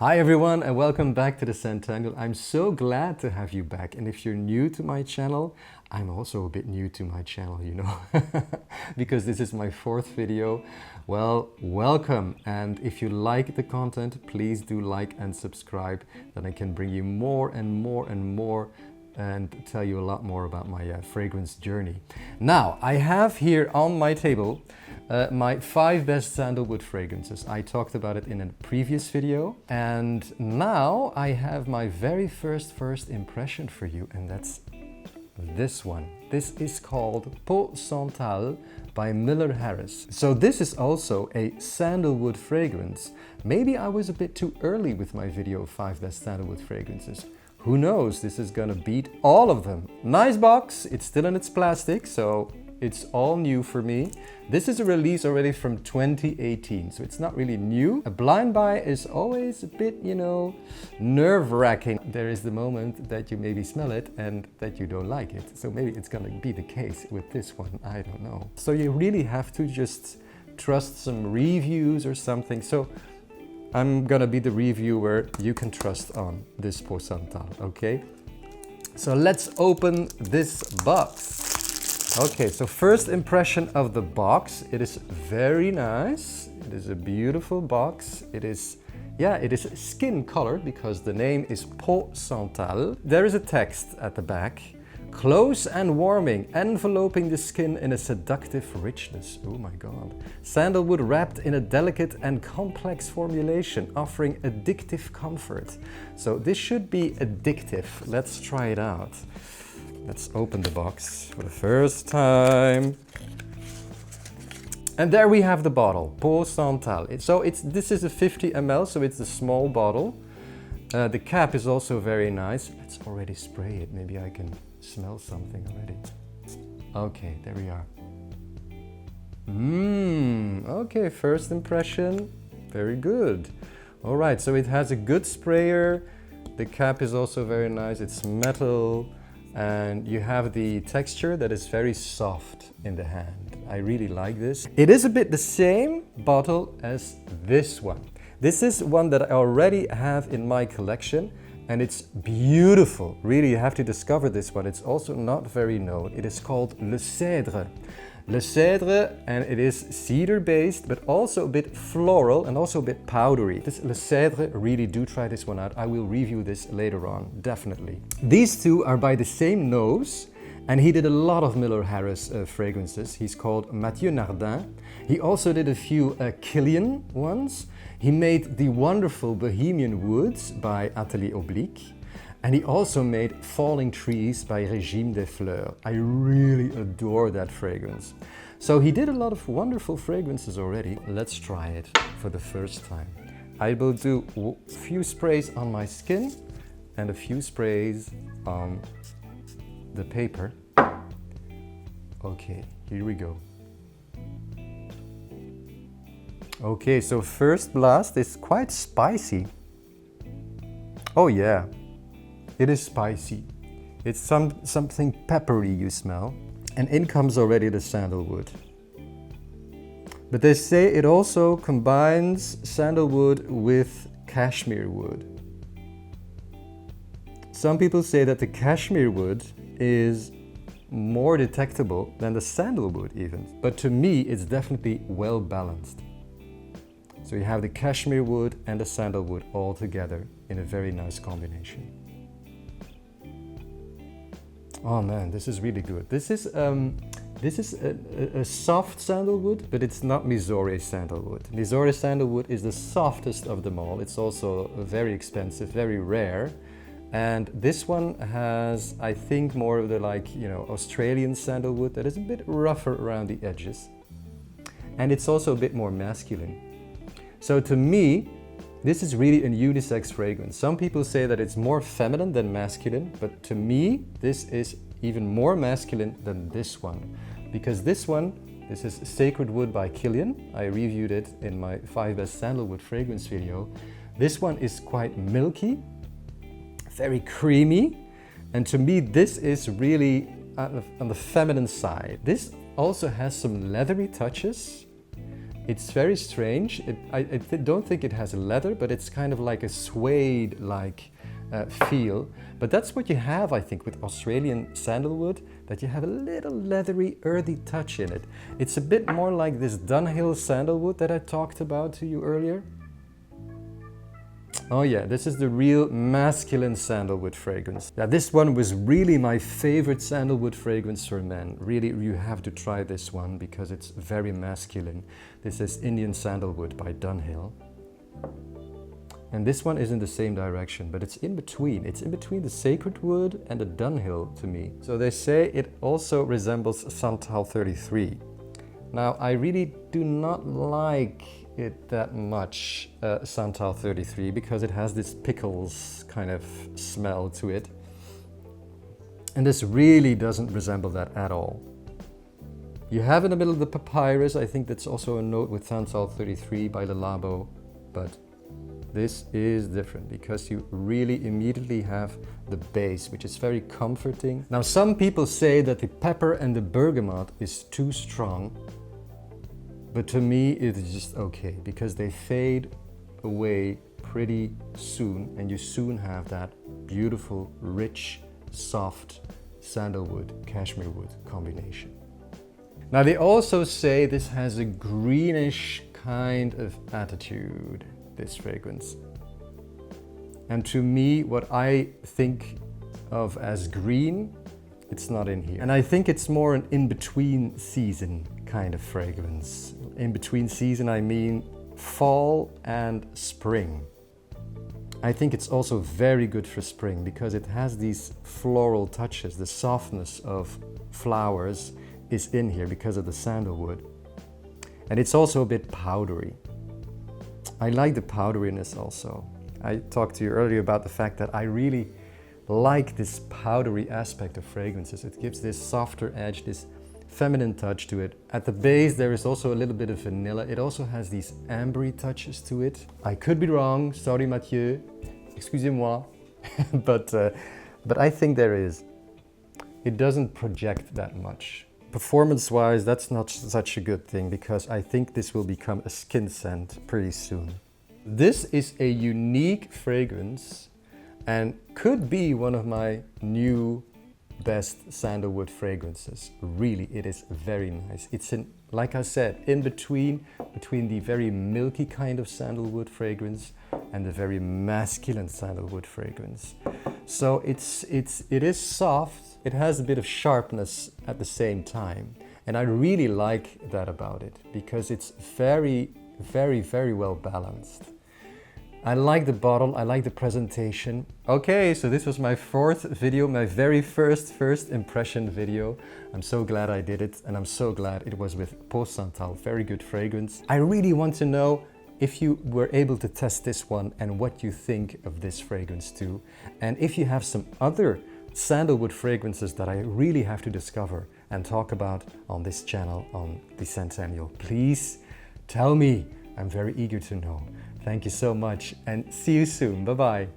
Hi everyone and welcome back to the Scentennial. I'm so glad to have you back, and if you're new to my channel, I'm also a bit new to my channel, you know, because this is my fourth video. Well, welcome, and if you like the content, please do like and subscribe, then I can bring you more and more and more and tell you a lot more about my fragrance journey. Now, I have here on my table my 5 best sandalwood fragrances. I talked about it in a previous video, and now I have my very first impression for you, and that's this one. This is called Peau Santal by Miller Harris. So this is also a sandalwood fragrance. Maybe I was a bit too early with my video of 5 best sandalwood fragrances. Who knows, this is gonna beat all of them. Nice box, it's still in its plastic, so it's all new for me. This is a release already from 2018, so it's not really new. A blind buy is always a bit, you know, nerve-wracking. There is the moment that you maybe smell it and that you don't like it. So maybe it's gonna be the case with this one, I don't know. So you really have to just trust some reviews or something. So I'm gonna be the reviewer you can trust on this Peau Santal, okay? So let's open this box. Okay, so first impression of the box, it is very nice. It is a beautiful box. It is skin colored because the name is Peau Santal. There is a text at the back. Close and warming, enveloping the skin in a seductive richness. Oh my God. Sandalwood wrapped in a delicate and complex formulation, offering addictive comfort. So this should be addictive. Let's try it out. Let's open the box for the first time. And there we have the bottle, Peau Santal. This is a 50 ml, so it's a small bottle. The cap is also very nice. Let's already spray it. Maybe I can smell something already. Okay, there we are. Okay, first impression, very good. All right, so it has a good sprayer. The cap is also very nice. It's metal. And you have the texture that is very soft in the hand. I really like this. It is a bit the same bottle as this one. This is one that I already have in my collection, and it's beautiful. Really, you have to discover this one. It's also not very known. It is called Le Cèdre. Le Cèdre, and it is cedar based, but also a bit floral and also a bit powdery. This Le Cèdre, really do try this one out. I will review this later on, definitely. These two are by the same nose, and he did a lot of Miller Harris fragrances. He's called Mathieu Nardin. He also did a few Kilian ones. He made the wonderful Bohemian Woods by Atelier Oblique. And he also made Falling Trees by Régime des Fleurs. I really adore that fragrance. So he did a lot of wonderful fragrances already. Let's try it for the first time. I will do a few sprays on my skin and a few sprays on the paper. Okay, here we go. Okay, so first blast is quite spicy. Oh yeah. It is spicy. It's something peppery you smell. And in comes already the sandalwood. But they say it also combines sandalwood with cashmere wood. Some people say that the cashmere wood is more detectable than the sandalwood even. But to me, it's definitely well balanced. So you have the cashmere wood and the sandalwood all together in a very nice combination. Oh man, this is really good. This is a soft sandalwood, but it's not Missouri sandalwood. Missouri sandalwood is the softest of them all. It's also very expensive, very rare. And this one has, I think, more of the Australian sandalwood that is a bit rougher around the edges. And it's also a bit more masculine. So to me, this is really a unisex fragrance. Some people say that it's more feminine than masculine, but to me, this is even more masculine than this one. Because this is Sacred Wood by Kilian. I reviewed it in my 5 best sandalwood fragrance video. This one is quite milky, very creamy. And to me, this is really on the feminine side. This also has some leathery touches. It's very strange. I don't think it has leather, but it's kind of like a suede-like feel. But that's what you have, I think, with Australian sandalwood, that you have a little leathery, earthy touch in it. It's a bit more like this Dunhill sandalwood that I talked about to you earlier. Oh yeah, this is the real masculine sandalwood fragrance. Yeah, this one was really my favorite sandalwood fragrance for men. Really, you have to try this one because it's very masculine. This is Indian Sandalwood by Dunhill. And this one is in the same direction, but it's in between. It's in between the Sacred Wood and the Dunhill to me. So they say it also resembles Santal 33. Now, I really do not like it that much, Santal 33, because it has this pickles kind of smell to it. And this really doesn't resemble that at all. You have in the middle of the papyrus, I think that's also a note with Santal 33 by Le Labo, but this is different because you really immediately have the base, which is very comforting. Now, some people say that the pepper and the bergamot is too strong, but to me it's just okay because they fade away pretty soon and you soon have that beautiful, rich, soft sandalwood, cashmere wood combination. Now, they also say this has a greenish kind of attitude, this fragrance. And to me, what I think of as green, it's not in here. And I think it's more an in-between season kind of fragrance. In between season, I mean fall and spring. I think it's also very good for spring because it has these floral touches. The softness of flowers is in here because of the sandalwood. And it's also a bit powdery. I like the powderiness also. I talked to you earlier about the fact that I really like this powdery aspect of fragrances. It gives this softer edge, this feminine touch to it. At the base there is also a little bit of vanilla. It also has these ambery touches to it. I could be wrong, sorry Mathieu, excusez-moi, but I think there is. It doesn't project that much. Performance-wise, that's not such a good thing because I think this will become a skin scent pretty soon. This is a unique fragrance and could be one of my new best sandalwood fragrances. Really, it is very nice. It's in, like I said, in between the very milky kind of sandalwood fragrance and the very masculine sandalwood fragrance. So it is soft. It has a bit of sharpness at the same time. And I really like that about it because it's very, very, very well balanced. I like the bottle, I like the presentation. Okay, so this was my fourth video, my very first impression video. I'm so glad I did it and I'm so glad it was with Peau Santal, very good fragrance. I really want to know if you were able to test this one and what you think of this fragrance too. And if you have some other sandalwood fragrances that I really have to discover and talk about on this channel on the Scentennial, please tell me. I'm very eager to know. Thank you so much and see you soon. Bye-bye.